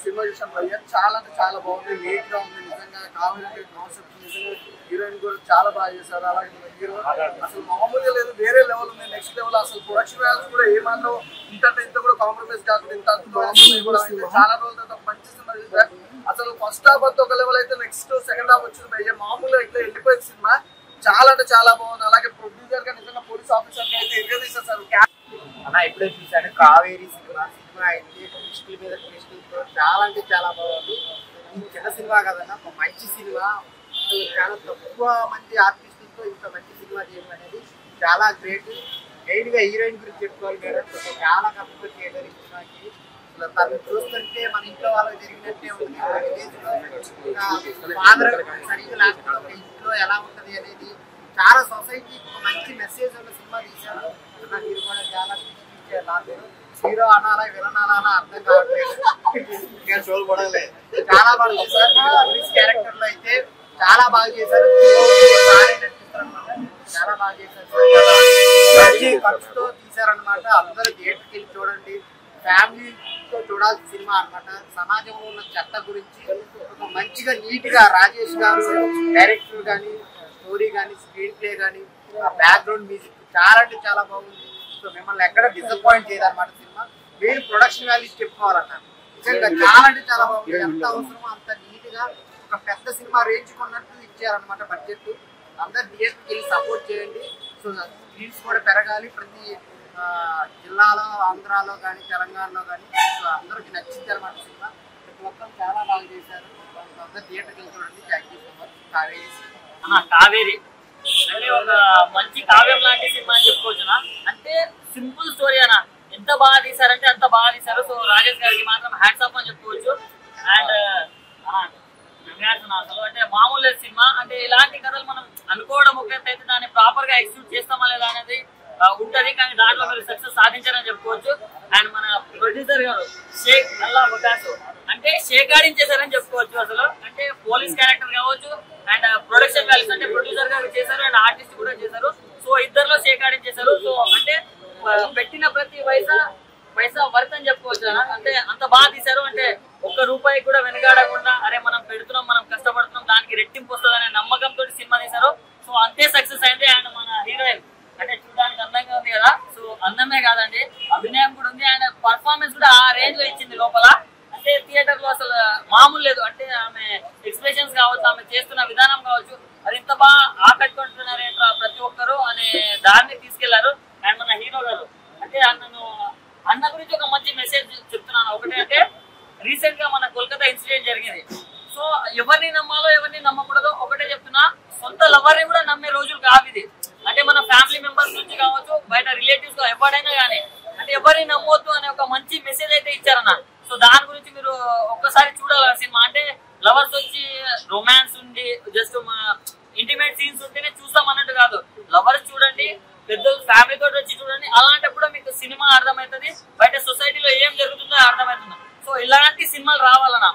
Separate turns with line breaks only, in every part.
Cinema చూసాం భయ్య, చాలా అంటే చాలా బాగుంది, నీట్ గా ఉంది. నిజంగా కామెడీ కాన్సెప్ట్ నిజంగా హీరోయిన్ కూడా చాలా బాగా చేశారు. అలాగే హీరో అసలు మామూలుగా లేదు, వేరే లెవెల్ ఉంది, నెక్స్ట్ లెవెల్. అసలు ప్రొడక్షన్ వాల్యూస్ కూడా ఏమాత్రం ఇంత కూడా కాంప్రమైజ్ కాకుండా ఇంత చాలా రోజుల తర్వాత మంచి సినిమా చూసారు. అసలు ఫస్ట్ హాఫ్ అంతా ఒక లెవెల్ అయితే నెక్స్ట్ సెకండ్ హాఫ్ వచ్చింది భయ్య, మామూలుగా ఇట్లా వెళ్ళిపోయింది సినిమా. చాలా అంటే చాలా బాగుంది. అలాగే ప్రొడ్యూసర్ గా నిజంగా పోలీస్ ఆఫీసర్ గా అయితే ఎరగదీసేసారు.
అన్న ఇప్పుడే చూశాను కావేరీ సినిమా అయితే ట్విస్టుల మీద ట్విస్టులతో చాలా అంటే చాలా బాగుంది. ఇది చిన్న సినిమా కదన్నా, ఒక మంచి సినిమా. చాలా తక్కువ మంది ఆర్టిస్టులతో ఇంత మంచి సినిమా చేయడం అనేది చాలా గ్రేట్. మెయిన్ గా హీరోయిన్ గురించి చెప్పుకోవాలి మేడం, చాలా కష్టపడి చేయడం ఈ సినిమాకి. తను చూస్తుంటే మన ఇంట్లో వాళ్ళకి జరిగినట్టే ఉంది. ఫాదర్ సరిగ్గా లేకపోతే ఒక ఇంట్లో ఎలా ఉంటది అనేది చాలా సొసైటీకి ఒక మంచి మెసేజ్ ఉన్న సినిమా తీశారు. మీరు కూడా చాలా హీరో అనాలా విలనాలా అర్థం కావట్లేదు. చాలా బాగా చేశారు. క్యారెక్టర్ లో అయితే చాలా బాగా చేశారు. చాలా బాగా చేశారు. మంచి ఖర్చుతో తీశారనమాట. అందరూ థియేటర్కి వెళ్ళి చూడండి. ఫ్యామిలీతో చూడాల్సిన సినిమా అనమాట. సమాజంలో ఉన్న చెత్త గురించి ఒక మంచిగా నీట్ గా రాజేష్ గారు డైరెక్టర్ కానీ, స్టోరీ కానీ, స్క్రీన్ ప్లే కానీ, బ్యాక్గ్రౌండ్ మ్యూజిక్ చాలా అంటే చాలా బాగుంది. సో మిమ్మల్ని ఎక్కడ డిసప్పాయింట్ చేయదన్నమాట సినిమా. మీరు ప్రొడక్షన్ వాల్యూస్ చెప్పుకోవాలన్న నిజంగా చాలా అంటే చాలా బాగుంది. ఎంత అవసరమో అంత నీట్ గా ఒక పెద్ద సినిమా రేంజ్ కొన్నట్టు ఇచ్చారనమాట బడ్జెట్. అందరు థియేటర్కి వెళ్ళి సపోర్ట్ చేయండి. సో స్క్రీన్స్ కూడా పెరగాలి ప్రతి జిల్లాలో, ఆంధ్రాలో కానీ, తెలంగాణలో కానీ. సో అందరికి నచ్చింది అనమాట సినిమా. మొత్తం చాలా బాగా చేశారు. అందరు థియేటర్కి వెళ్ళి చూడండి. Thank you so much.
Kaveri అంటే ఒక మంచి కావ్యం లాంటి సినిమా అని చెప్పుకోవచ్చునా. అంటే సింపుల్ స్టోరీ అన్న, ఎంత బాగా తీశారంటే అంత బాగా తీశారు. సో రాజేష్ గారికి మాత్రం హ్యాట్స్ ఆఫ్ అని చెప్పుకోవచ్చు. అండ్ అసలు అంటే మామూలు సినిమా అంటే ఇలాంటి కథలు మనం అనుకోవడం ఒక అయితే దాన్ని ప్రాపర్ గా ఎగ్జిక్యూట్ చేస్తామా లేదా అనేది ఉంటది. కానీ దాంట్లో మీరు సక్సెస్ సాధించారని చెప్పుకోవచ్చు. అండ్ మన ప్రొడ్యూసర్ గారు షేక్ అల్లా బకాసు అంటే షేక్ ఆడించేశారని చెప్పుకోవచ్చు. అసలు అంటే పోలీస్ క్యారెక్టర్ కావచ్చు అండ్ ప్రొడక్షన్ వాల్యూస్ అంటే ప్రొడ్యూసర్ గారు చేశారు అండ్ ఆర్టిస్ట్ కూడా చేశారు. సో ఇద్దరులో షేక్ ఆడించేశారు. సో అంటే పెట్టిన ప్రతి పైసా వర్త్ అని చెప్పుకోవచ్చు. అంటే అంత బాగా తీశారు. అంటే ఒక్క రూపాయి కూడా వెనకాడకుండా అరే మనం పెడుతున్నాం, మనం కష్టపడుతున్నాం, దానికి రెట్టింపు వస్తుంది అనే నమ్మకంతో సినిమా తీశారు. సో అంతే సక్సెస్ అయింది. అండ్ మన హీరోయిన్ అంటే చూడడానికి అందంగా ఉంది కదా. సో అందమే కాదండి, అభినయం కూడా ఉంది. అండ్ పర్ఫార్మెన్స్ కూడా ఆ రేంజ్ లో ఇచ్చింది లోపల. అంటే థియేటర్ లో అసలు మామూలు లేదు. అంటే ఆమె ఎక్స్ప్రెషన్స్ కావచ్చు, ఆమె చేస్తున్న విధానం కావచ్చు, అది ఇంత బాగా ఆకట్టుకుంటున్నారేంట్రా ప్రతి ఒక్కరు అనే దాన్ని తీసుకెళ్లారు. అండ్ మన హీరో గారు అంటే అన్న గురించి ఒక మంచి మెసేజ్ చెప్తున్నాను. ఒకటి అంటే రీసెంట్ గా మన కోల్కతా ఇన్సిడెంట్ జరిగింది. సో ఎవరిని నమ్మాలో ఎవరిని నమ్మకూడదో ఒకటే చెప్తున్నా. సొంత లవర్ని కూడా నమ్మే రోజులు కావు ఇది. అంటే మన ఫ్యామిలీ మెంబర్స్ నుంచి కావచ్చు, బయట రిలేటివ్స్ లో ఎవరైనా కానీ అంటే ఎవరిని నమ్మొద్దు అనే ఒక మంచి మెసేజ్ అయితే ఇచ్చారన్న. సో దాని గురించి మీరు ఒక్కసారి చూడాలి సినిమా. అంటే లవర్స్ వచ్చి రొమాన్స్ ఉండి జస్ట్ ఇంటిమేట్ సీన్స్ ఉంటేనే చూస్తాం అన్నట్టు కాదు. లవర్స్ చూడండి, పెద్దలు ఫ్యామిలీతో వచ్చి చూడండి. అలాంటప్పుడు మీకు సినిమా అర్థమవుతుంది, బయట సొసైటీలో ఏం జరుగుతుందో అర్థమవుతుంది. సో ఇలాంటి సినిమాలు రావాలన్నా.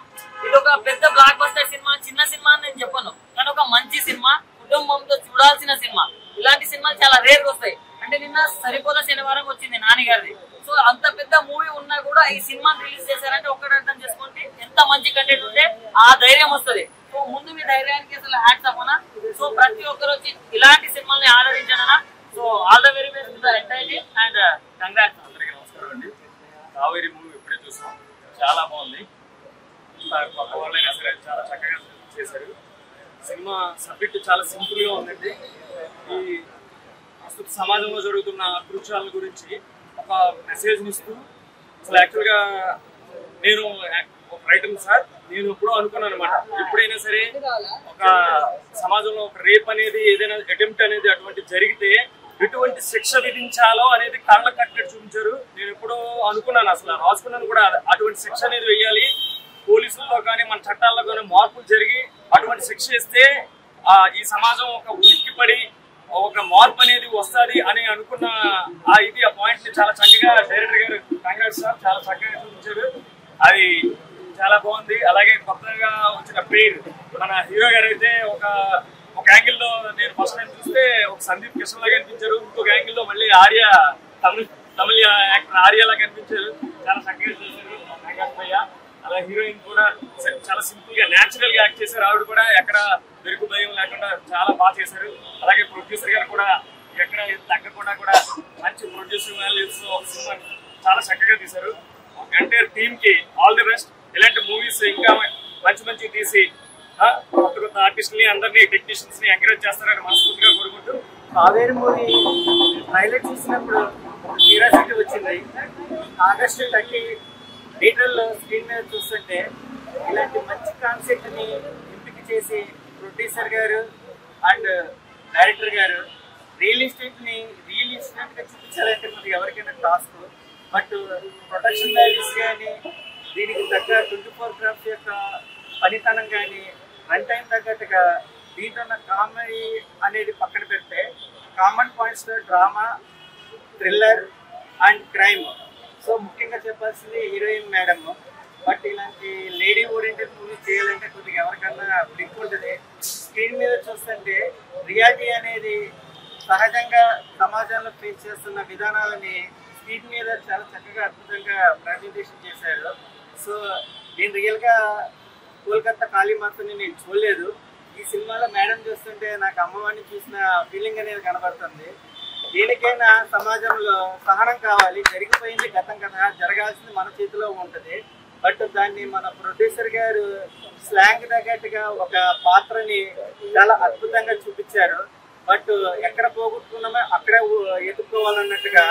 ఇది ఒక పెద్ద బ్లాక్ బస్టర్ సినిమా, చిన్న సినిమా అని నేను చెప్పను, కానీ ఒక మంచి సినిమా, కుటుంబంతో చూడాల్సిన సినిమా. ఇలాంటి సినిమాలు చాలా రేర్ వస్తాయి. అంటే నిన్న సరిపోదా శనివారం వచ్చింది నాని గారిది. సో అంత పెద్ద మూవీ ఉన్నా కూడా ఈ సినిమాని రిలీజ్ చేశారంటే ఒక్కటి అర్థం చేసుకోండి ఎంత మంచి కంటెంట్ ఉంటే ఆ ధైర్యం వస్తుంది. సో ముందు మీ ధైర్యానికి అసలు హ్యాట్స్ ఆఫ్ అన్నా. సో ప్రతి ఒక్కరు వచ్చి ఇలాంటి సినిమాల్ని ఆదరించానన్నా. So all the very best to the entire team and congrats.
అందరికీ నమస్కారం అండి. కావేరీ మూవీ ఇప్పుడే చూసాం, చాలా బాగుంది. కొత్త వాళ్ళైనా సరే చాలా చక్కగా చేశారు. సినిమా సబ్జెక్ట్ చాలా సింపుల్ గా ఉందండి. ఈ ప్రస్తుత సమాజంలో జరుగుతున్న అకృత్యాల గురించి ఒక మెసేజ్ ఇస్తూ, అసలు యాక్చువల్గా నేను ఒక రైటర్ సార్, నేను ఎప్పుడూ అనుకున్నాను అనమాట, ఎప్పుడైనా సరే ఒక సమాజంలో ఒక రేప్ అనేది ఏదైనా అటెంప్ట్ అనేది అటువంటి జరిగితే ఎటువంటి శిక్ష విధించాలో అనేది కళ్ళ కట్టినట్టు చూపించారు. నేను ఎప్పుడో అనుకున్నాను, అసలు రాసుకున్నాను కూడా, అటువంటి శిక్ష అనేది వేయాలి. పోలీసుల్లో కానీ మన చట్టాల్లో కానీ మార్పులు జరిగి అటువంటి శిక్ష ఇస్తే ఈ సమాజం ఒక ఉలిక్కిపడి ఒక మార్పు అనేది వస్తుంది అని అనుకున్న ఆ పాయింట్ ని చాలా చక్కగా డైరెక్టర్ గారు కంగ్రాట్స్ సార్ చాలా చక్కగా చూపించారు. అది చాలా బాగుంది. అలాగే కొత్తగా వచ్చిన పేరు మన హీరో గారు అయితే ఒక యాంగిల్ లో నేను ఫస్ట్ టైం చూస్తే ఒక సందీప్ కిషన్ లాగా కనిపించారు, ఇంకొక యాంగిల్ లో మళ్ళీ ఆర్య తమిళ యాక్టర్ ఆర్య లాగా కనిపించారు. చాలా చక్కగా చేశారు. కంగ్రాట్స్ భయ్య. అలా హీరోయిన్ కూడా చాలా సింపుల్ గా న్యాచురల్ గా యాక్ట్ చేశారు. ఆవిడ కూడా ఎక్కడ వెరుకు భయం లేకుండా చాలా బాగా చేశారు. అలాగే ప్రొడ్యూసర్ గారు కూడా ఎక్కడ తగ్గకుండా కూడా మంచి ప్రొడ్యూసర్ వాల్యూస్ ఒక సినిమా చాలా చక్కగా తీశారు. ఎంటైర్ టీమ్ కి ఆల్ ది బెస్ట్. ఇలాంటి మూవీస్ ఇంకా మంచి మంచి తీసి కొత్త కొత్త ఆర్టిస్టులని అందరినీ టెక్నీషియన్స్ ని ఎంకరేజ్ చేస్తారని మనస్ఫూర్తిగా కోరుకుంటూ
కావేరి మూవీ ట్రైలర్ చూసినప్పుడు క్యూరియాసిటీ వచ్చింది. ఆగస్టు 30 థియేటర్లో స్క్రీన్ మీద చూస్తుంటే ఇలాంటి మంచి కాన్సెప్ట్ ని ఎంపిక చేసి ప్రొడ్యూసర్ గారు అండ్ డైరెక్టర్ గారు రియల్ ఎస్టేట్ గా చూపించాలంటే మనకి ఎవరికైనా టాస్క్. బట్ ప్రొడక్షన్ వాల్యూస్ కానీ దీనికి తగ్గ 24 క్రాఫ్ట్స్ యొక్క పనితనం కానీ రన్ టైం తగ్గట్టుగా దీంట్లో ఉన్న కామెడీ అనేది పక్కన పెడితే కామన్ పాయింట్స్లో drama, thriller and crime. So ముఖ్యంగా చెప్పాల్సింది హీరోయిన్ మేడం. బట్ ఇలాంటి లేడీ ఓరియంటెడ్ మూవీ చేయాలంటే కొద్దిగా ఎవరికన్నా బ్లిక్ ఉంటుంది. స్క్రీన్ మీద చూస్తుంటే రియాలిటీ అనేది సహజంగా సమాజంలో ఫేస్ చేస్తున్న విధానాలని స్క్రీన్ మీద చాలా చక్కగా అద్భుతంగా ప్రజెంటేషన్ చేశారు. సో నేను రియల్గా కోల్కతా కాళీమాతని నేను చూడలేదు. ఈ సినిమాలో మేడం చూస్తుంటే నాకు అమ్మవారిని చూసిన ఫీలింగ్ అనేది కనబడుతుంది. దేనికైనా సమాజంలో సహనం కావాలి. జరిగిపోయింది గతం కదా, జరగాల్సింది మన చేతిలో ఉంటుంది. బట్ దాన్ని మన ప్రొడ్యూసర్ గారు స్లాంగ్ తగ్గట్టుగా ఒక పాత్రని చాలా అద్భుతంగా చూపించారు. బట్ ఎక్కడ పోగొట్టుకున్నామో అక్కడే ఎదుర్కోవాలన్నట్టుగా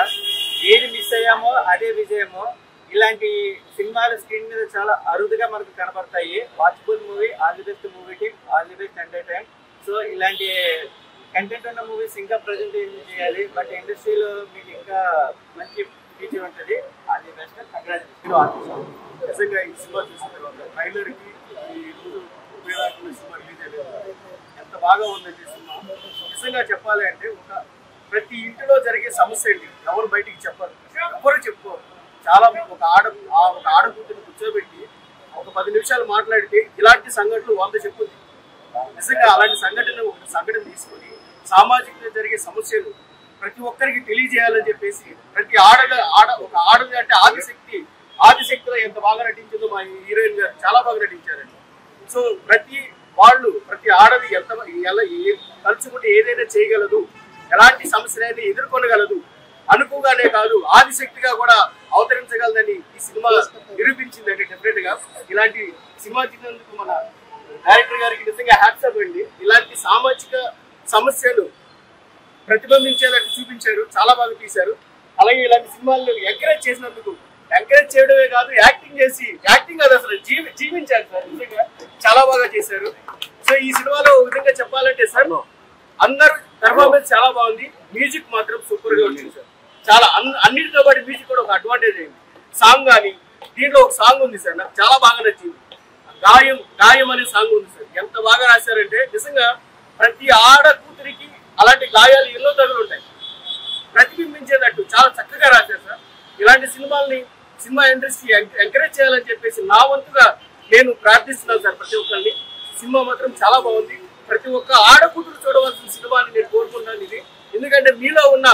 ఏది మిస్ అయ్యామో అదే విజయమో. ఇలాంటి సినిమాలు స్క్రీన్ మీద చాలా అరుదుగా మనకు కనబడతాయి. Watchable movie, all the best movie team, all the best entertain. So ఇలాంటి కంటెంట్ ఉన్న మూవీస్ ఇంకా ప్రజెంటేషన్ చేయాలి. బట్ ఇండస్ట్రీలో మీకు ఇంకా మంచి ఫ్యూచర్ ఉంటుంది. All the best. కంగ్రాచులేషన్.
నిజంగా ఈ సినిమా చూసిన తర్వాత ట్రైలర్కి ఈ రోజు సినిమా రిలీజ్ అయ్యేది ఎంత బాగా ఉందండి సినిమా. నిజంగా చెప్పాలి అంటే ప్రతి ఇంటిలో జరిగే సమస్య ఏంటి ఎవరు బయటికి చెప్పరు, ఎవరు చెప్పుకోరు. చాలా ఒక ఆడకూతురు కూర్చోబెట్టి ఒక 10 నిమిషాలు మాట్లాడితే ఇలాంటి సంఘటనలు 100 చెప్పుద్ది. నిజంగా అలాంటి సంఘటన తీసుకొని సామాజికంగా జరిగే సమస్యలు ప్రతి ఒక్కరికి తెలియజేయాలని చెప్పేసి ప్రతి ఒక ఆడది అంటే ఆదిశక్తిలో ఎంత బాగా నటించిందో మా హీరోయిన్ గారు చాలా బాగా నటించారండి. సో ప్రతి ఆడది తలుచుకుంటే ఏదైనా చేయగలదు, ఎలాంటి సమస్యలైనా ఎదుర్కొనగలదు, అనుకోగానే కాదు ఆదిశక్తిగా కూడా అవతరించగలదని ఈ సినిమా నిరూపించిందండి. డెఫినెట్ గా ఇలాంటి సినిమా తీసినందుకు మన డైరెక్టర్ గారికి నిజంగా హ్యాట్స్ ఆఫ్ అండి. ఇలాంటి సామాజిక సమస్యలు ప్రతిబింబించేలాంటి చూపించారు, చాలా బాగా తీశారు. అలాగే ఇలాంటి సినిమాలను ఎంకరేజ్ చేసినందుకు, ఎంకరేజ్ చేయడమే కాదు యాక్టింగ్ అది అసలు జీవించారు సార్. నిజంగా చాలా బాగా చేశారు. సో ఈ సినిమాలో ఒక విధంగా చెప్పాలంటే సార్ అందరూ పెర్ఫార్మెన్స్ చాలా బాగుంది. మ్యూజిక్ మాత్రం సూపర్ గా వచ్చింది సార్. చాలా అన్నిటితో పాటు మ్యూజిక్ కూడా ఒక అడ్వాంటేజ్ అయింది. సాంగ్ కానీ దీంట్లో ఒక సాంగ్ ఉంది సార్, నాకు చాలా బాగా నచ్చింది. గాయం అనే సాంగ్ ఉంది సార్. ఎంత బాగా రాశారంటే నిజంగా ప్రతి ఆడ కూతురికి అలాంటి గాయాలు ఎన్నో తగులు ఉంటాయి, ప్రతిబింబించేటట్టు చాలా చక్కగా రాశారు సార్. ఇలాంటి సినిమా ఇండస్ట్రీ ఎంకరేజ్ చేయాలని చెప్పేసి నా వంతుగా నేను ప్రార్థిస్తున్నాను సార్ ప్రతి ఒక్కరిని. సినిమా మాత్రం చాలా బాగుంది. ప్రతి ఒక్క ఆడకూతురు చూడవలసిన సినిమా అని నేను కోరుకుంటున్నాను ఇది. ఎందుకంటే మీలో ఉన్న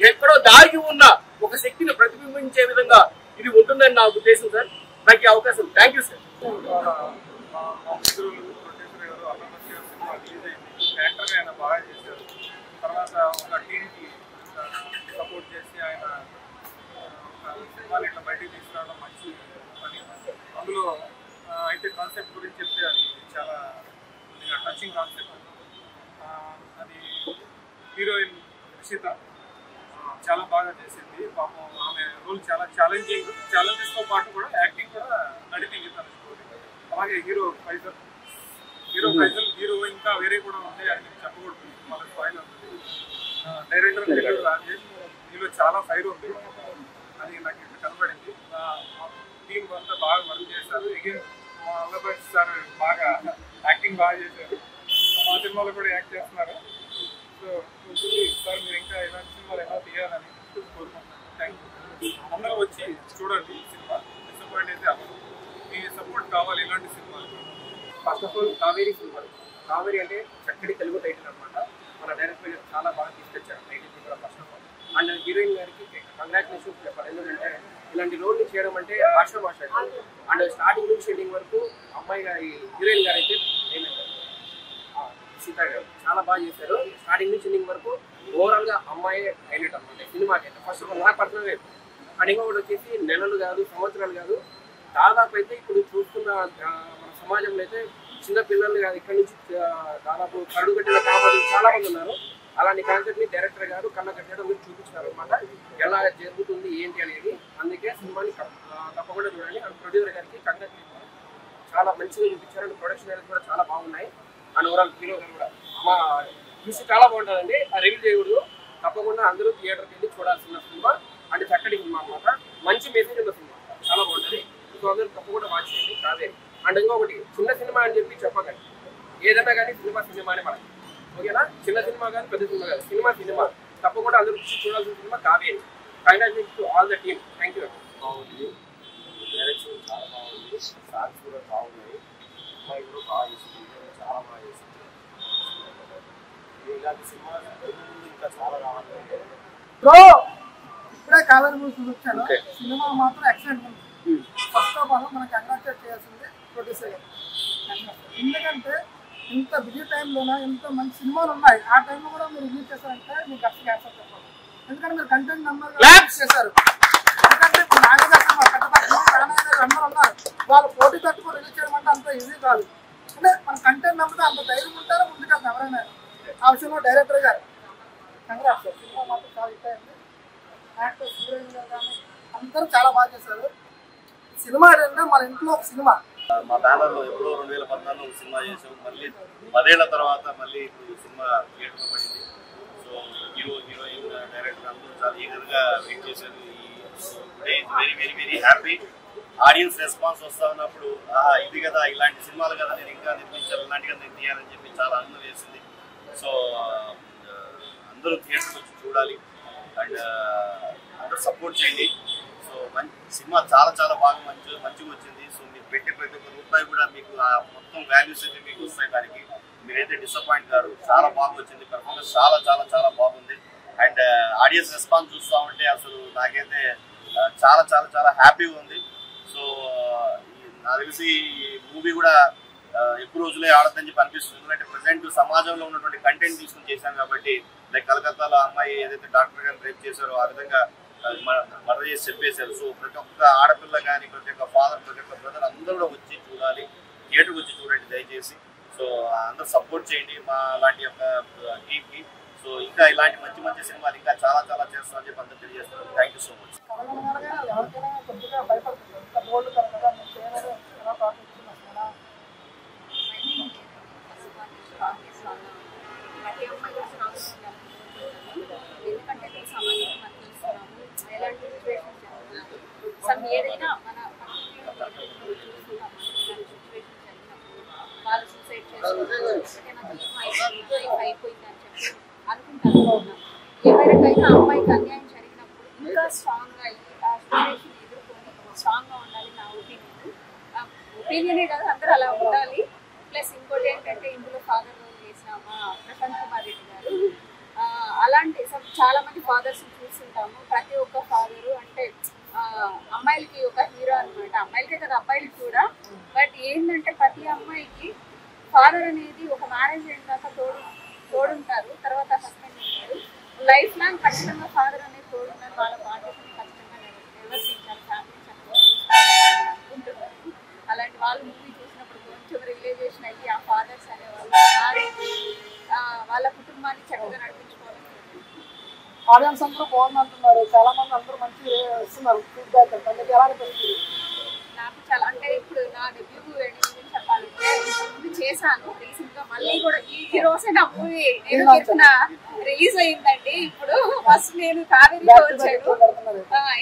ఎక్కడో దాగి ఉన్న ఒక శక్తిని ప్రతిబింబించే విధంగా ఇది ఉంటుందని నా ఉద్దేశం సార్. నాకు ఈ అవకాశం థ్యాంక్ యూ సార్.
ఆయన బాగా చేశారు. తర్వాత ఒక టీంకి సపోర్ట్ చేసి ఆయన సినిమాలు ఇట్లా బయటికి తీసుకురావడం మంచి పని. అందులో అయితే కాన్సెప్ట్ గురించి చెప్తే అది చాలా టచింగ్ కాన్సెప్ట్. అది హీరోయిన్ రిషిత చాలా బాగా చేసింది. పాపం ఆమె రోల్ చాలా ఛాలెంజెస్తో పాటు కూడా యాక్టింగ్ కూడా నడిపింది తన స్టోరీ. అలాగే హీరో ఫైజల్ హీరో ఇంకా వేరే కూడా ఉంటాయి, అది చెప్పకూడదు, వాళ్ళకి ఫైల్ ఉంటుంది. డైరెక్టర్ రాజేష్, దీనిలో చాలా ఫైర్ ఉంది, అది నాకు ఇక్కడ కనపడింది. టీం అంతా బాగా వర్క్ చేశారు. అగైన్ మా అల్లభట్ సార్ బాగా యాక్టింగ్ బాగా చేశారు. మా సినిమాలో కూడా యాక్ట్ చేస్తున్నారు. సో సార్ మీరు ఇంకా ఇలాంటి సినిమాలు ఎలా తీయాలని కోరుకుంటున్నాను. Thank you. అందరూ వచ్చి చూడండి సినిమా, డిసప్పాయింట్ అయితే అవ్వదు. మీ సపోర్ట్ కావాలి ఇలాంటి సినిమాలు.
First of all Kaveri cinema. Kaveri అంటే చక్కటి తెలుగు టైటిల్ అనమాట. మన డైరెక్టర్ గారు చాలా బాగా తీసుకొచ్చారు టైటిల్ కూడా first of all. And heroine గారికి కంగ్రాచులేషన్స్ చెప్పాలి. ఎందుకంటే
ఇలాంటి రోల్ని చేయడం అంటే ఆషామాష అండ్ స్టార్టింగ్ నుంచి ఎండింగ్ వరకు అమ్మాయి గారి హీరోయిన్ గారు అయితే సీత గారు చాలా బాగా చేశారు. స్టార్టింగ్ నుంచి ఎండింగ్ వరకు ఓవరాల్గా అమ్మాయి హైలైట్ అనమాట సినిమాకి అయితే. ఫస్ట్ ఆఫ్ ఆల్ నాకు పర్సనల్గా అండ్ ఇంకొకటి వచ్చేసి నెలలు కాదు సంవత్సరాలు కాదు, దాదాపు అయితే ఇప్పుడు చూస్తున్న మన సమాజంలో అయితే చిన్న పిల్లలు కాదు ఇక్కడి నుంచి దాదాపు కరుడు కట్టిన కాపాడు చాలా మంది ఉన్నారు. అలాంటి కాన్సెప్ట్ ని డైరెక్టర్ గారు కళ్ళ కట్టడం మీరు చూపించారు అనమాట, ఎలా జరుగుతుంది ఏంటి అనేది. అందుకే సినిమాని తప్పకుండా చూడండి. అండ్ ప్రొడ్యూసర్ గారికి కంగ్రాచులేషన్, చాలా మంచిగా చూపించారు. అండ్ ప్రొడక్షన్ అనేది కూడా చాలా బాగున్నాయి. అండ్ ఓవరాల్ హీరో గారు కూడా మా చూసి చాలా బాగుంటుందండి. ఆ రివ్యూ చేయకూడదు, తప్పకుండా అందరూ థియేటర్కి వెళ్ళి చూడాల్సిన సినిమా. అంటే చక్కటి సినిమా అనమాట, మంచి మెసేజ్ ఉన్న సినిమా, చాలా బాగుంటుంది. సో అందరూ తప్పకుండా వాచ్ చేయండి కాదే. అండ్ ఇంకొకటి చిన్న సినిమా అని చెప్పి చెప్పకండి, ఏదైనా కానీ సినిమా అని మనకి ఓకేనా. చిన్న సినిమా కానీ పెద్ద సినిమా కానీ సినిమా తప్పకుండా అందరూ చూడాల్సిన cinema Kaveri. Congratulation to all the team. Thank you.
బాగుంది, డైరెక్షన్ చాలా బాగుంది, సాంగ్స్ కూడా బాగున్నాయి, అమ్మాయి కూడా బాగా చేసింది, చాలా బాగా చేసింది. ఇలాంటి సినిమా ఇంకా చాలా రావాలి.
ఇప్పుడే కావేరి మూవీ చూసొచ్చాను, సినిమా మాత్రం ఎక్సలెంట్ ఉంది. ఫస్ట్ ఆఫ్ ఆల్ మనం కంగ్రాచులేట్ చేయాల్సింది ప్రొడ్యూసర్ గారు. ఎందుకంటే ఇంత బిజీ టైంలోనే ఎంత మంచి సినిమాలు ఉన్నాయి, ఆ టైంలో కూడా మీరు రిలీజ్ చేశారంటే మీకు అసలు క్యాన్సర్ చెప్పాలి. ఎందుకంటే మీరు కంటెంట్ నెంబర్ చేశారు. ఎందుకంటే ఇప్పుడు నాన్నగారు అందరూ ఉన్నారు, వాళ్ళు పోటీ తట్టుకు రిలీజ్ చేయడం అంటే అంత ఈజీ కాదు. అంటే మన కంటెంట్ నెంబర్ అంత ధైర్యం ఉంటారో ముందుకెళ్తాం ఎవరైనా. ఆ విషయంలో డైరెక్టర్ గారు కంగ్రాట్స్. సినిమా మాత్రం చాలా హిట్ అయింది. యాక్టర్స్ హీరోయిన్ గారు కానీ అందరూ చాలా బాగా చేశారు. సినిమా అంటే మన ఇంట్లో ఒక సినిమా.
మా బ్యానర్లో ఎప్పుడో 2014లో ఒక సినిమా చేసాం, మళ్ళీ 10 ఏళ్ల తర్వాత మళ్ళీ ఇప్పుడు సినిమా థియేటర్లో పడింది. సో హీరోయిన్ డైరెక్టర్ అందరూ చాలా ఈగర్గా వెయిట్ చేశారు. Today is very very very happy. Audience response వస్తా ఉన్నప్పుడు ఇది కదా, ఇలాంటి సినిమాలు కదా నేను ఇంకా నిర్మించాలి, ఇలాంటిగా నేను తీయాలని చెప్పి చాలా ఆనందం వేసింది. సో అందరూ థియేటర్కి వచ్చి చూడాలి అండ్ అందరూ సపోర్ట్ చేయండి. సో మంచి సినిమా చాలా చాలా బాగా మంచిగా వచ్చింది. సో మీరు పెట్టే ప్రతి ఒక్క రూపాయి కూడా మీకు మొత్తం వాల్యూస్ అయితే మీకు వస్తాయి. దానికి మీరైతే డిసప్పాయింట్ కాదు, చాలా బాగా వచ్చింది. పర్ఫార్మెన్స్ చాలా చాలా చాలా బాగుంది. అండ్ ఆడియన్స్ రెస్పాన్స్ చూస్తూ ఉంటే అసలు నాకైతే చాలా చాలా చాలా హ్యాపీగా ఉంది. సో నాకు తెలిసి మూవీ కూడా ఎక్కువ రోజులే ఆడద్దని చెప్పి అనిపిస్తుంది. ఎందుకంటే ప్రజెంట్ సమాజంలో ఉన్నటువంటి కంటెంట్ తీసుకుని చేశాం కాబట్టి, లైక్ కలకత్తాలో అమ్మాయి ఏదైతే డాక్టర్ గారిని రేప్ చేశారో ఆ విధంగా మర్డర్ చేసి చెప్పేశారు. సో ప్రతి ఒక్క ఆడపిల్ల కానీ, ప్రతి ఒక్క ఫాదర్, ప్రతి ఒక్క బ్రదర్ అందరూ కూడా వచ్చి చూడాలి, థియేటర్కి వచ్చి చూడండి దయచేసి. సో అందరూ సపోర్ట్ చేయండి మా లాంటి యొక్క టీమ్కి. సో ఇంకా ఇలాంటి మంచి మంచి సినిమాలు ఇంకా చాలా చాలా చేస్తామని చెప్పి అందరూ తెలియజేస్తున్నారు. Thank you so much.
ఎందుకంటే సమాజంలో మనం చూస్తున్నాము ఎలాంటి సిచ్యువేషన్స్ జరుగుతున్నాయి. సమ్ ఏదైనా మన చూస్తున్నాం సిచ్యువేషన్ జరిగినప్పుడు వాళ్ళు సూసైడ్ చేసుకోవడం అయిపోయిందని చెప్పి అనుకుంటారు. ఎవరికైనా అమ్మాయికి అన్యాయం జరిగినప్పుడు ఇంకా స్ట్రాంగ్గా అయ్యి ఆ సిచ్యువేషన్ ఎదుర్కొని స్ట్రాంగ్గా ఉండాలి నా ఒపీనియనే కాదు, అందరూ అలా ఉండాలి. ప్లస్ ఇంకోటి ఏంటంటే ఇందులో ఫాదర్ రోల్ చేసిన మా ప్రశాంత్ కుమార్ రెడ్డి గారు, అలాంటి చాలా మంది ఫాదర్స్ చూస్తుంటాము. ప్రతి ఒక్క ఫాదరు అంటే అమ్మాయిలకి ఒక హీరో అనమాట. అమ్మాయిలకే కదా అబ్బాయిలకి కూడా. బట్ ఏంటంటే ప్రతి అమ్మాయికి ఫాదర్ అనేది ఒక మ్యారేజ్ అయిన దాకా తోడుంటారు, తర్వాత హస్బెండ్ ఉంటారు. లైఫ్ లాంగ్ ఖచ్చితంగా ఫాదర్ అనేది తోడున్నారు. వాళ్ళ బాధ్యతని ఖచ్చితంగా నిర్వర్తించాలి, ఫ్యామిలీ అనుకుంటున్నారు. అలాంటి వాళ్ళు మూవీ చూసినప్పుడు కొంచెం రియలైజేషన్ అయ్యి ఆ ఫాదర్స్ అనేవాళ్ళు వాళ్ళ కుటుంబాన్ని చక్కగా నడిపించుకోవాలి.
ఆడియన్స్ అందరూ బాగుంది అంటున్నారు, చాలా మంది అందరూ మంచి ఇస్తున్నారు ఫీడ్బ్యాక్. అంటే ఎలా అనిపిస్తుంది?
నాకు చాలా అంటే ఇప్పుడు నా డెబ్యూ చెప్పాలంటే మూవీ చేశాను రీసెంట్ గా, మళ్ళీ కూడా ఈ రోజే నా మూవీ రిలీజ్ అయిందండి. ఇప్పుడు ఫస్ట్ నేను కావేరీకి వచ్చాను.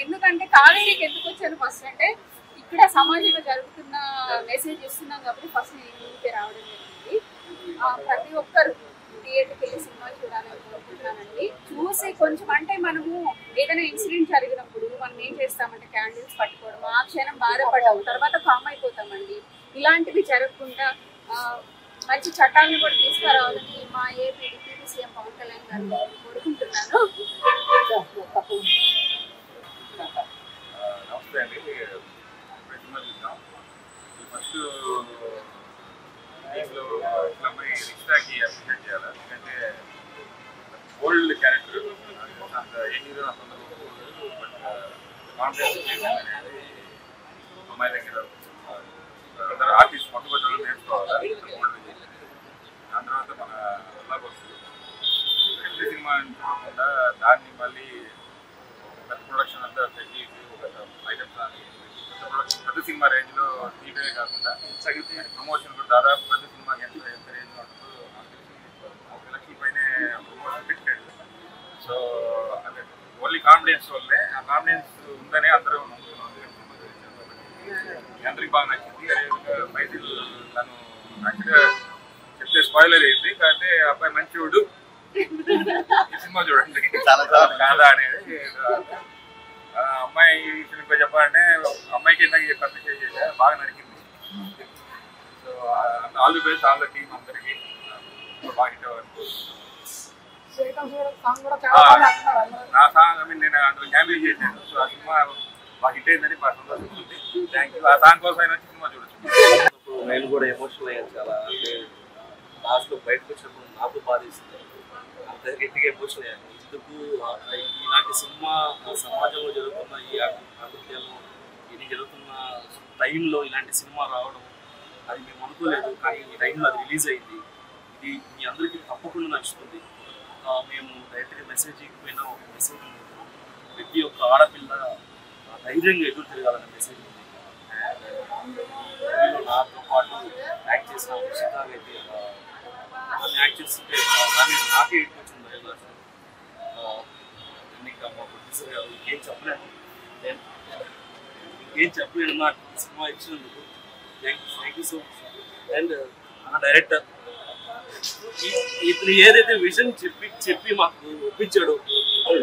ఎందుకంటే కావేరీకి ఎందుకు వచ్చాను ఫస్ట్ అంటే ఇక్కడ సమాజంలో జరుగుతున్న మెసేజ్ ఇస్తున్నాం కాబట్టి ఫస్ట్ నేను మూవీకి రావడం జరిగింది. ప్రతి ఒక్కరు థియేటర్కి వెళ్ళి సినిమా చూడాలని కోరుకుంటున్నానండి. చూసి కొంచెం అంటే మనము ఏదైనా ఇన్సిడెంట్ జరిగినప్పుడు మనం ఏం చేస్తామంటే క్యాండిల్స్ పట్టుకోవడం, ఆ క్షణం బాధపడడం, తర్వాత కామ్ అయిపోతామండి. ఇలాంటివి జరగకుండా మంచి చట్టాలను కూడా తీసుకురావాలని మా AP deputy CM Pawan Kalyan గారు కోరుకుంటున్నాను.
నమస్తే అండి. ఇప్పుడు సినిమా చూసాం. ఫస్ట్ దీంట్లో అమ్మాయి రిష్టాకి అప్రిషియేట్ చేయాలి. ఎందుకంటే ఓల్డ్ క్యారెక్టర్ అంత ఏ హీరో అంత బట్ కాన్ఫిడెన్స్ అనేది అమ్మాయి దగ్గర అందరూ ఆర్టిస్ట్ మొట్టమొదటి నేర్చుకోవాలి. దాని తర్వాత మన అలాగే వస్తుంది సినిమా అనుకోకుండా దాన్ని మళ్ళీ పెద్ద ప్రొడక్షన్ అంతా పెట్టి ఒక ఐటమ్స్ కానీ పెద్ద సినిమా రేంజ్లో తీయడమే కాకుండా ప్రమోషన్ కూడా దాదాపు పెద్ద సినిమాకి ఎంత రేంజ్లో ఉంటుందో నాకు 1 లక్షల పైనే ప్రమోషన్ పెట్టాడు. సో అంటే ఓన్లీ కాన్ఫిడెన్స్ వల్లే, ఆ కాన్ఫిడెన్స్ ఉందనే అందరూ నమ్ముతున్నాం. అందరికి బాగా నచ్చింది. అదేవిధంగా మైథిల్ తను యాక్చువల్గా చెప్తే స్పాయిలర్ అయింది కాబట్టి అబ్బాయి మంచివాడు ఈ సినిమా చూడండి కాదా అనేది. అమ్మాయి విషయంలో చెప్పాలంటే అమ్మాయికి ఇందాక అప్రిషియేట్ చేశా, బాగా నడిచింది. So all the best all the team అందరికి బాగా హిట్ అవ్వాలి. నా సాంగ్ ఐ మీన్ నేను అందులో క్యామియో చేశాను. సో ఆ సినిమా బాగా హిట్ అయిందని బాగా సంతోషిస్తుంది. Thank you. ఆ సాంగ్ కోసం అయినా వచ్చి సినిమా చూడొచ్చు.
నేను కూడా ఎమోషనల్ అయ్యాను చాలా. అంటే లాస్ట్లో బయటకు వచ్చినప్పుడు నాకు బాధేస్తుంది, అంత గట్టిగా ఎమోషనల్ అయ్యాను. ఎందుకు ఇలాంటి సినిమా సమాజంలో జరుగుతున్న ఈ ఆకృత్యాలు ఇది జరుగుతున్న టైంలో ఇలాంటి సినిమా రావడం అది మేము అనుకోలేదు. కానీ ఈ టైంలో అది రిలీజ్ అయింది. ఇది మీ అందరికీ తప్పకుండా నచ్చుతుంది. మేము డైరెక్ట్గా మెసేజ్ ఇవ్వకపోయినా ఒక మెసేజ్ ఉంది. ప్రతి ఒక్క ఆడపిల్ల ధైర్యంగా ఎదురు తిరగాలనే మెసేజ్ ఉంది. అండ్ నాతో పాటు యాక్ట్ చేసిన ఉచితాగా అయితే అన్ని యాక్ట్ చేస్తుంటే నాకే ఎటు వచ్చింది ఇంకా మా ప్రొడ్యూసర్ గారు ఇంకేం చెప్పలేను. ఇంకేం చెప్పలేను నాకు సినిమా ఇచ్చినందుకు. Thank you so much. And నా డైరెక్టర్ ఇతను ఏదైతే విజన్ చెప్పి మాకు ఒప్పించాడో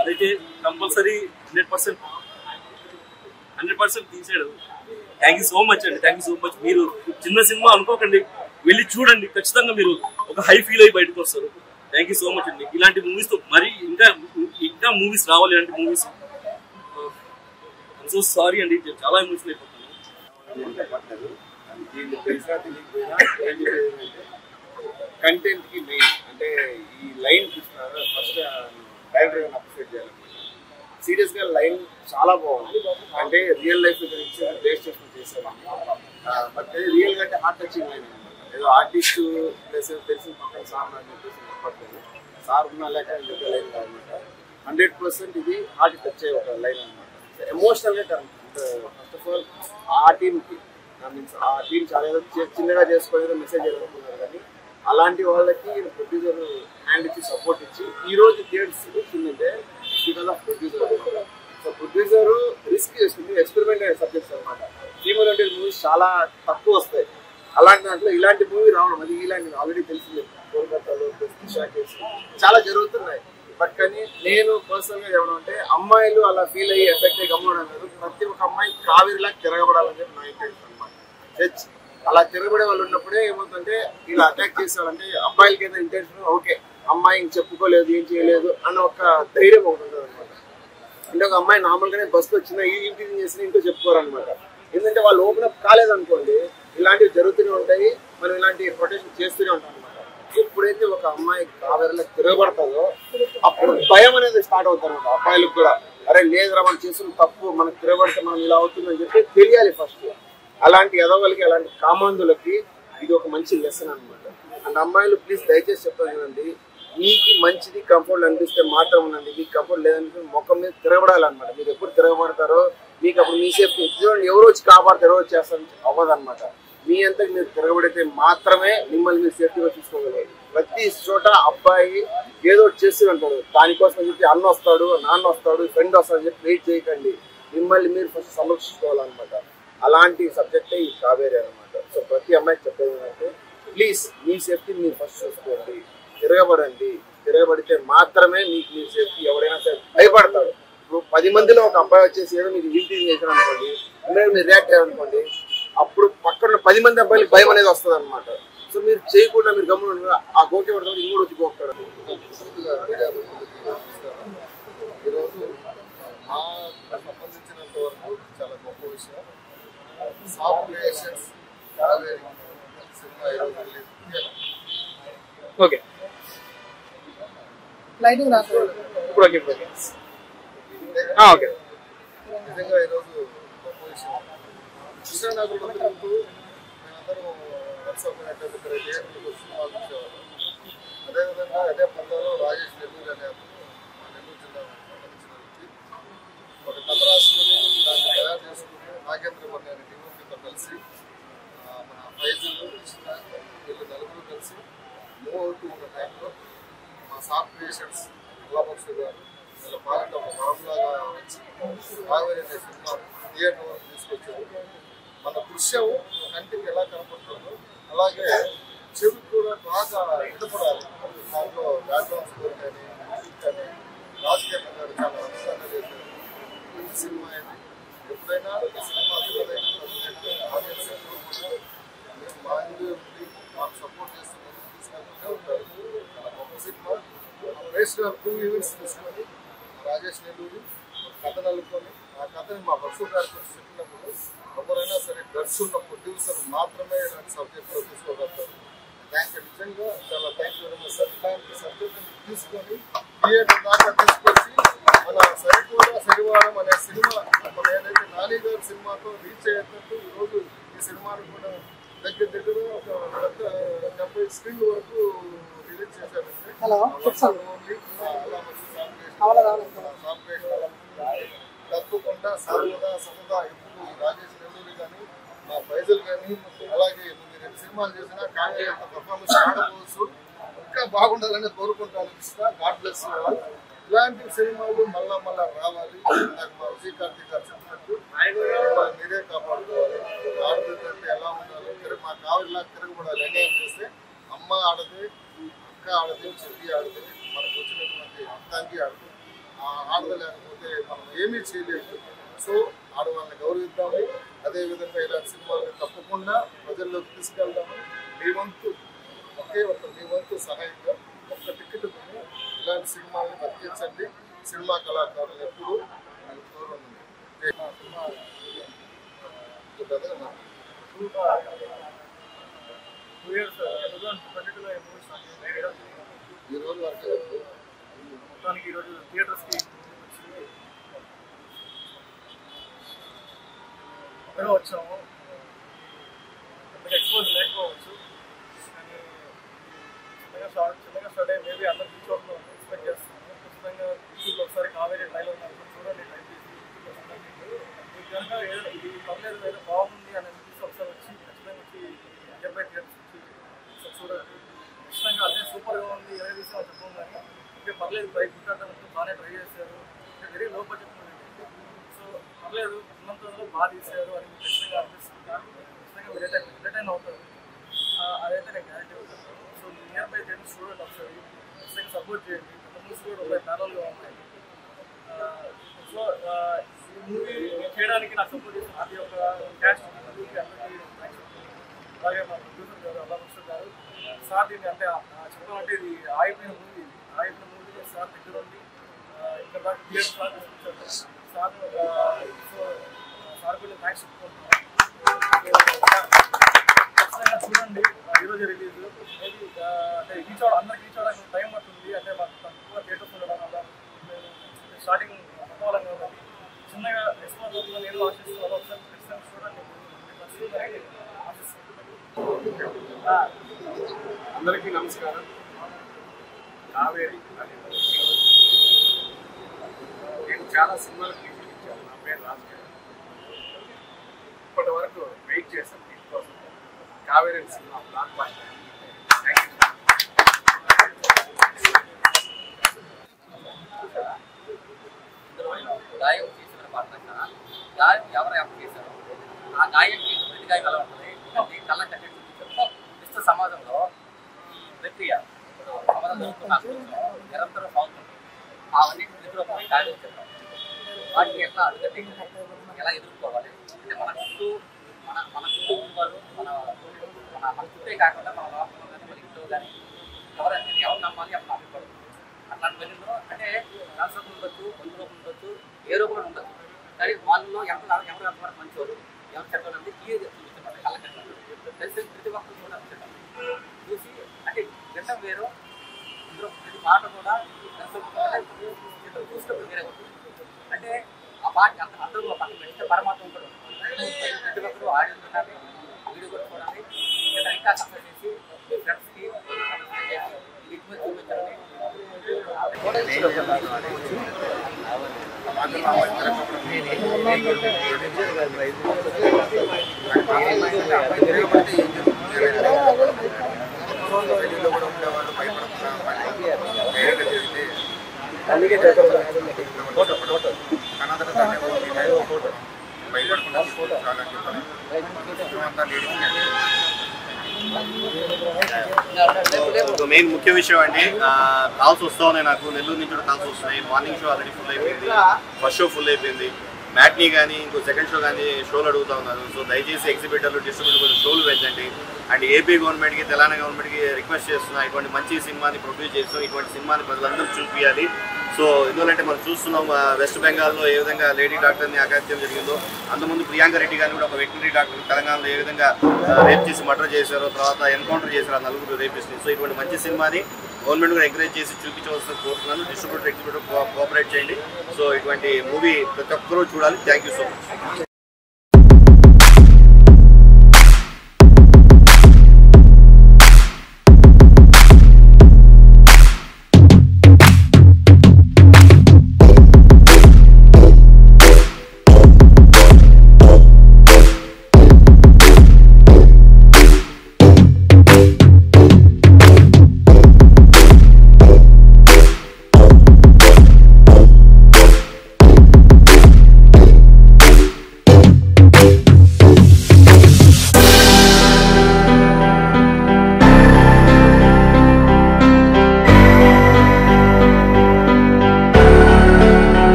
అదైతే కంపల్సరీ 100% తీసాడు. థ్యాంక్ యూ సో మచ్ అండి. Thank you so much. మీరు చిన్న సినిమా అనుకోకండి, వెళ్ళి చూడండి. ఖచ్చితంగా మీరు ఒక హై ఫీల్ అయ్యి బయటకు వస్తారు. థ్యాంక్ యూ సో మచ్ అండి. ఇలాంటి మూవీస్తో మరి ఇంకా మూవీస్ రావాలి. ఇలాంటి మూవీస్ సో సారీ అండి, చాలా ఎమోషనల్ అయిపోతాను.
కంటెంట్ కి మెయిన్ అంటే ఈ లైన్ చూస్తున్నారు. ఫస్ట్ డైరెక్టర్ అప్రిషియేట్ చేయాలన్నమాట. సీరియస్ గా లైన్ చాలా బాగుంది. అంటే రియల్ లైఫ్ గురించి బేస్ చేసుకుని చేశారు. బట్ రియల్ గా అంటే హార్ట్ టచింగ్ లైన్ అనమాట. ఏదో ఆర్టిస్ట్ ప్లస్ తెలిసిన పక్కన సార్ అని చెప్పేసి చెప్పట్లేదు. సార్ ఉన్న లేక చెప్పే లైన్ కాదనమాట. 100% ఇది హార్ట్ టచ్ అయ్యే ఒక లైన్ అనమాట. ఎమోషనల్ గా ఫస్ట్ ఆఫ్ ఆల్ ఆ టీంకి మీన్స్ ఆ టీం చాలా ఏదో చిన్నగా చేసుకునేదో మెసేజ్ అనుకున్నారు. కానీ అలాంటి వాళ్ళకి ప్రొడ్యూసర్ హ్యాండ్ ఇచ్చి సపోర్ట్ ఇచ్చి ఈ రోజు థియేటర్స్ వచ్చిందంటే because of producer. So producer risk చేస్తుంది. ఎక్స్పెరిమెంట్ అనే సబ్జెక్ట్స్ అనమాట. ఫీమేల్ మూవీస్ చాలా తక్కువ వస్తాయి. అలాంటి దాంట్లో ఇలాంటి మూవీ రావడం, అది ఇలాంటి ఆల్రెడీ తెలిసింది. కోల్కతాలో చాలా జరుగుతున్నాయి. బట్ కానీ నేను పర్సనల్గా చెప్పడం అంటే అమ్మాయిలు అలా ఫీల్ అయ్యి ఎఫెక్ట్ అయ్యి గమ్మడం కాదు. ప్రతి ఒక్క అమ్మాయి కావేరిలా తిరగబడాలని చెప్పి నా ఇంటెన్షన్ అనమాట. అలా తిరగబడే వాళ్ళు ఉన్నప్పుడే ఏమవుతుందంటే ఇలా అటాక్ చేసేవాళ్ళంటే అబ్బాయిలకి ఏదైనా ఇంటెన్షన్ ఓకే అమ్మాయి చెప్పుకోలేదు ఏం చేయలేదు అన్న ఒక ధైర్యం ఒకటి ఉంటుంది అనమాట. అంటే ఒక అమ్మాయి నార్మల్గానే బస్సు వచ్చినా ఈ ఇంటిని చేసినా ఇంకో చెప్పుకోరనమాట. ఎందుకంటే వాళ్ళు ఓపెన్ అప్ కాలేదనుకోండి ఇలాంటివి జరుగుతూనే ఉంటాయి. మనం ఇలాంటి ప్రొటెక్షన్ చేస్తూనే ఉంటాం అనమాట. ఎప్పుడైతే ఒక అమ్మాయి కావేరిలో తిరగబడతాదో అప్పుడు భయం అనేది స్టార్ట్ అవుతుంది అనమాట. అబ్బాయిలకు కూడా అరే లేదురా మనం చేసిన తప్పు, మనకు తిరగబడితే మనం ఇలా అవుతుందని చెప్పి తెలియాలి ఫస్ట్. అలాంటి ఎదవలకి అలాంటి కామాంధులకి ఇది ఒక మంచి లెసన్ అనమాట. అండ్ అమ్మాయిలు ప్లీజ్ దయచేసి చెప్తాను కదండి, మీకు మంచిది కంఫర్ట్ అనిపిస్తే మాత్రం ఉండండి. మీకు కంఫర్ట్ లేదనిపిస్తే మొక్కం మీద తిరగబడాలన్నమాట. మీరు ఎప్పుడు తిరగబడతారో మీకు అప్పుడు మీ సేఫ్టీ ఎవరు వచ్చి కాపాడతారు, ఎవరు వచ్చేస్తారని అవ్వదన్నమాట. మీ అంతా మీరు తిరగబడితే మాత్రమే మిమ్మల్ని మీరు సేఫ్టీగా చూసుకోగలరు. ప్రతి చోట అబ్బాయి ఏదో చేస్తూ ఉంటాడు. దానికోసం చెప్పి అన్న వస్తాడు, నాన్న వస్తాడు, ఫ్రెండ్ వస్తాడు అని చెప్పి వెయిట్ చేయకండి. మిమ్మల్ని మీరు ఫస్ట్ సంరక్షించుకోవాలన్నమాట. అలాంటి సబ్జెక్టే ఈ కావేరి అనమాట. సో ప్రతి అమ్మాయికి చెప్పేది ఏంటంటే ప్లీజ్ మీ సేఫ్టీ మీరు ఫస్ట్ చూసుకోండి. తిరగబడండి. తిరగబడితే మాత్రమే మీకు మీ సేఫ్టీ. ఎవరైనా సరే భయపడతాడు. ఇప్పుడు 10 మందిలో ఒక అబ్బాయి వచ్చేసి ఏదో మీకు ఇంటింగ్ చేశాడు అనుకోండి, మీరు రియాక్ట్ అయ్యారనుకోండి, అప్పుడు పక్కన 10 మంది అబ్బాయిలకి భయం అనేది వస్తుంది అనమాట. సో మీరు చేయకుండా మీరు గమనించారు ఆ గోకే పడతాడు, ఇంకోటి వచ్చి గోకుతాడు.
ఈరోజు నాకు సంబంధించినంత వరకు చాలా గొప్ప
ఓకే
లైటింగ్ రాసుకోవాలి.
ఇప్పుడు ఓకే ఓకే ఓకే.
నిజంగా ఈరోజు గొప్ప విషయం. కృష్ణానగర్ పంపినప్పుడు మేమందరం వరుసమైనట్టు ఇక్కడ థియేటర్లకు వచ్చి ఆలోచించేవాళ్ళం. అదేవిధంగా అదే పందాలో రాజేష్ నెల్లూరు అనే అతను మా నెల్లూరు జిల్లా సంబంధించిన వ్యక్తి ఒక కథ రాసుకుని దాన్ని తయారు చేసుకుని నాగేంద్రమణి అనే టీంతో కలిసి మన ఫైజుల్ కృష్ణ వీళ్ళు నలుగురు కలిసి మూవ్ అవుతూ ఉన్న టైంలో మా సాఫ్ట్ క్రియేషన్స్ కళాపక్షు గారు వీళ్ళ పాలన ఒక వరంలాగా వచ్చి కావేరి అనే సినిమా థియేటర్ వరకు తీసుకొచ్చారు. మన దృశ్యం కంటికి ఎలా కనపడుతుందో అలాగే చెవికి కూడా బాగా ఇష్టపడాలి. దాంట్లో బ్యాక్గ్రౌండ్ స్కోర్ కానీ మ్యూజిక్ కానీ రాజకీయ గారు చాలా అద్భుతంగా చేశారు. ఈ సినిమా ఇది ఎప్పుడైనా సినిమా అద్భుతమైన ఆడియన్స్ ఎప్పుడు కూడా మేము మా ఇంటి ఉండి మాకు సపోర్ట్ చేస్తూ తీసుకెళ్తూనే ఉంటారు. చాలా గొప్ప సినిమా. మహేష్ గారు 2 ఈవెంట్స్ తీసుకొని రాజేష్ నెల్లూరి కథ నలుపుకొని ఆ కథని మా బస్సు గారికి చెప్పినప్పుడు ఎవరైనా సరే గట్స్ ఉన్న ప్రొడ్యూసర్ మాత్రమే ఇలాంటి సబ్జెక్ట్లో తీసుకోగలుగుతారు. నిజంగా చాలా thank you very much sir. ఇలాంటి సబ్జెక్ట్ని తీసుకొని థియేటర్ దాకా తీసుకొచ్చి మన శనివారం అనే సినిమా మన ఏదైతే నాని గారి సినిమాతో రీచ్ అయ్యేటట్టు ఈరోజు ఈ సినిమాను కూడా దగ్గర ఒక 70 స్క్రీన్ వరకు రిలీజ్ చేశారండి. తప్పకుండా సర్వదా సముదా ఎప్పుడు రాజేష్ నెల్లూరి కానీ మా ఫైజల్ కానీ అలాగే మీరు 2 సినిమాలు చేసినా కావ్య యొక్క పర్ఫార్మెన్స్ ఆడవచ్చు ఇంకా బాగుండాలని కోరుకుంటాను. God bless you all. ఇలాంటి సినిమాలు మళ్ళా రావాలి. నాకు మా విజయ్ కార్తీక్ గారు చెప్పినట్టు మీరే కాపాడుకోవాలి. ఆడపిల్ల అంటే ఎలా ఉండాలి, మా కావిడిలా తిరగబడాలి. అన్యాయం చేస్తే అమ్మ ఆడదే, అక్క ఆడదే, చెల్లి ఆడదే, మనకు వచ్చినటువంటి అర్థానికి ఆడదు. ఆడద లేకపోతే మనం ఏమీ చేయలేదు. సో ఆడవాళ్ళని గౌరవిద్దాము. అదేవిధంగా ఇలాంటి సినిమాలను తప్పకుండా ప్రజల్లోకి తీసుకెళ్దాము. మీ వంతు మీ వంతు సహాయంగా ఒక్క టికెట్ కొని ఇలాంటి సినిమాలను బతికించండి. సినిమా కళాకారులు ఎప్పుడు మీకు దూరం ఉంది. ఈ రోజు వరకు
మొత్తానికి ఈరోజు థియేటర్స్కి కొత్తగా వచ్చాము. ఎక్స్పోజ్ లేకపోవచ్చు కానీ చిన్నగా స్టార్ట్ అయ్యి మేబీ అందరు కూర్చోవడం ఎక్స్పెక్ట్ చేస్తున్నాను. ఖచ్చితంగా యూట్యూబ్లో ఒకసారి కావేరీ ట్రైలర్ చూడండి, ట్రై చేసి మీకు కనుక ఏదో ఇది పర్లేదు ఏదో బాగుంది అని అనిపిస్తే ఒకసారి వచ్చి ఖచ్చితంగా వచ్చి నియర్ బై థియేటర్స్ వచ్చి ఒకసారి చూడండి. ఖచ్చితంగా అదే సూపర్గా ఉంది, ఏదో విషయం చెప్పండి కానీ ఇంకా పర్లేదు ట్రై గుర్తాటంతో బాగానే ట్రై చేశారు. ఇంకా వెరీ లో బడ్జెట్ ఉంది. సో పర్లేదు ఉన్నంతలో బాగా తీశారు అని ఖచ్చితంగా అనిపిస్తుంది. ఖచ్చితంగా మీరు ఎంటర్టైన్ అవుతారు. అదైతే నేను గ్యారెంటీ అవుతాను. సో నియర్ బై థియేటర్స్ చూడండి ఒకసారి, ఖచ్చితంగా సపోర్ట్ చేయండి. మూవీస్ కూడా ఒక ప్యానల్గా ఉన్నాయి. సో ఈ మూవీ చేయడానికి నాకు సపోర్ట్ చేసిన అది ఒక క్యాస్ట్ అందరికీ థ్యాంక్స్. అలాగే మా ప్రొడ్యూసర్ గారు అల్లాభక్షర్ గారు సార్ దీన్ని అంటే చెప్పాలంటే ఇది ఆగిపోయిన మూవీ సార్ దగ్గర ఉండి ఇక్కడ దాకా థియేటర్ సార్ తీసుకొచ్చారు. సో సార్ కూడా థ్యాంక్స్ చెప్పుకుంటున్నాను. ఖచ్చితంగా చూడండి. ఈరోజు రిలీజ్ మేబీ అంటే అందరికి రీచ్ అవ్వడానికి టైం పడుతుంది. అంటే మాకు తక్కువ థియేటర్స్ ఉండడం వల్ల స్టార్టింగ్ అనుకోవాలని ఉన్నది. చిన్నగా రెస్పాన్స్ అవుతుందో నేను ఆశిస్తున్నాను. ఒకసారి ఖచ్చితంగా చూడండి.
అందరికీ నమస్కారం. కావేరి నేను చాలా సినిమాలకు రివ్యూ ఇచ్చాను. నా పేరు రాజకీయ. ఇప్పటి వరకు వెయిట్ చేశాను దీనికోసం. Kaveri cinema block buster. Thank you.
గాయం చేసిన పాత్ర గాయం ఎవరు ఎవరు చేశారు, ఆ గాయంకి ప్రతి గాయం ఎలా ఉంటుంది అంటే కళ్ళ కట్టేసి చూపించారు. సమాజంలో ఈ ప్రక్రియ సమాజం జరుగుతున్న నిరంతరం సాగుతుంది. అవన్నీ నిద్రపోయి గాయం చెప్తాం. వాటిని ఎట్లా అడుగట్టి ఎలా ఎదుర్కోవాలి అంటే మన చుట్టూ ఉన్నవారు మన చుట్టే కాకుండా మన లోపల కానీ మన ఇంట్లో కానీ ఎవరు నమ్మాలి అప్పుడు నమ్మకూడదు. అట్లాంటి వెళ్ళిలో అంటే రాష్ట్రం ఉండొచ్చు, బంధువులు ఉండొచ్చు, ఏ రూపంలో ఉండొచ్చు. కానీ వాళ్ళలో ఎవరు ఎంతవరకు మంచివారు, ఎవరు చెప్పాలంటే క్లియర్గా చూపించమాట కళ్ళ ప్రతి ఒక్కరు కూడా చూసి అంటే గంటం వేరు
పాట కూడా చిత్రం చూసినప్పుడు వేరే ఉంటుంది. అంటే ఆ పాట అందరూ పక్కన పెడితే పరమాత్మ కూడా ప్రతి ఒక్కరు ఆడియో చూడాలి, వీడియో కూడా చూడాలి, ఇంకా సక్సెస్ చేసి ఫ్రెండ్స్కి చూపించాలని
కూడా ఉండేవాళ్ళు భయపడుతున్నారు భయపడకుండా చాలా
ఒక మెయిన్ ముఖ్య విషయం అండి, కాల్స్ వస్తూ ఉన్నాయి. నాకు నెల్లూరు నుంచి కూడా కాల్స్ వస్తున్నాయి. మార్నింగ్ షో ఆల్రెడీ ఫుల్ అయిపోయింది, ఫస్ట్ షో ఫుల్ అయిపోయింది, మ్యాట్నీ కానీ ఇంకో సెకండ్ షో కానీ షోలు అడుగుతూ ఉన్నారు. సో దయచేసి ఎగ్జిబిటర్లు డిస్ట్రిబ్యూటర్ కొంచెం షోలు పెంచండి. అండ్ ఏపీ గవర్నమెంట్కి తెలంగాణ గవర్నమెంట్కి రిక్వెస్ట్ చేస్తున్నాం, ఇటువంటి మంచి సినిమాని ప్రొడ్యూస్ చేస్తాం, ఇటువంటి సినిమాని ప్రజలందరూ చూపించాలి. సో ఎందుకంటే మనం చూస్తున్నాం వెస్ట్ బెంగాల్లో ఏ విధంగా లేడీ డాక్టర్ని అగాత్యం జరిగిందో, అంతకుముందు ప్రియాంక రెడ్డి గారిని కూడా ఒక వెటనరీ డాక్టర్ తెలంగాణలో ఏ విధంగా రేప్ చేసి మర్డర్ చేశారో, తర్వాత ఎన్కౌంటర్ చేశారు ఆ నలుగురు రేపిస్ట్ని. సో ఇటువంటి మంచి సినిమాని గవర్నమెంట్ కూడా ఎంకరేజ్ చేసి చూపించవలసిన కోరుతున్నాను. డిస్ట్రిబ్యూటర్ ఎగ్జిబ్యూటర్ కోఆపరేట్ చేయండి. సో ఇటువంటి మూవీ ప్రతి ఒక్కరూ చూడాలి. Thank you so much.